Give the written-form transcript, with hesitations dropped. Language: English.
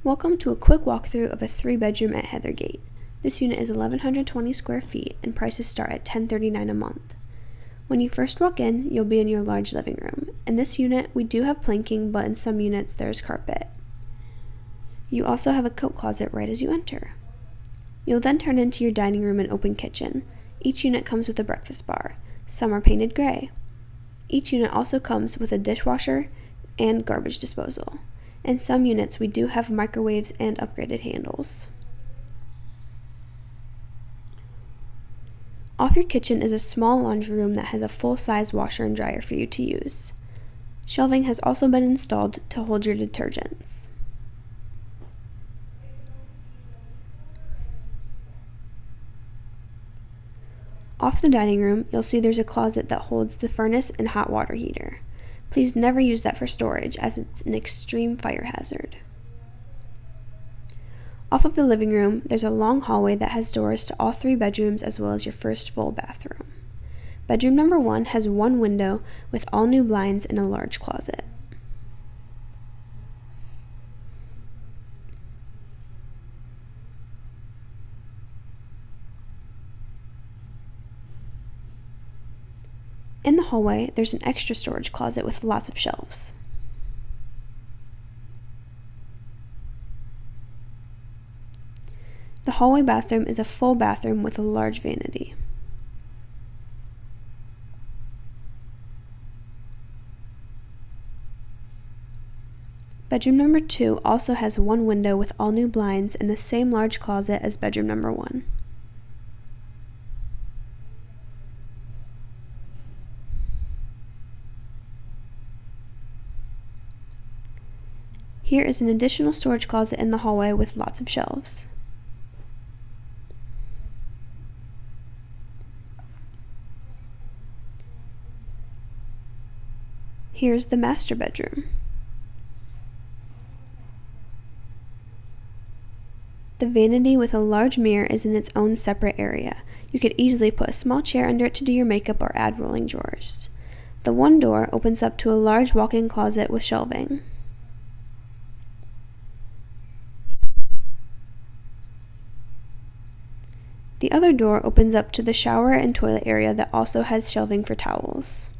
Welcome to a quick walkthrough of a 3-bedroom at Heathergate. This unit is 1,120 square feet and prices start at $10.39 a month. When you first walk in, you'll be in your large living room. In this unit, we do have planking, but in some units there's carpet. You also have a coat closet right as you enter. You'll then turn into your dining room and open kitchen. Each unit comes with a breakfast bar. Some are painted gray. Each unit also comes with a dishwasher and garbage disposal. In some units, we do have microwaves and upgraded handles. Off your kitchen is a small laundry room that has a full-size washer and dryer for you to use. Shelving has also been installed to hold your detergents. Off the dining room, you'll see there's a closet that holds the furnace and hot water heater. Please never use that for storage, as it's an extreme fire hazard. Off of the living room, there's a long hallway that has doors to all 3 bedrooms as well as your first full bathroom. Bedroom number 1 has 1 window with all new blinds and a large closet. In the hallway, there's an extra storage closet with lots of shelves. The hallway bathroom is a full bathroom with a large vanity. Bedroom number 2 also has 1 window with all new blinds and the same large closet as bedroom number 1. Here is an additional storage closet in the hallway with lots of shelves. Here's the master bedroom. The vanity with a large mirror is in its own separate area. You could easily put a small chair under it to do your makeup or add rolling drawers. The one door opens up to a large walk-in closet with shelving. The other door opens up to the shower and toilet area that also has shelving for towels.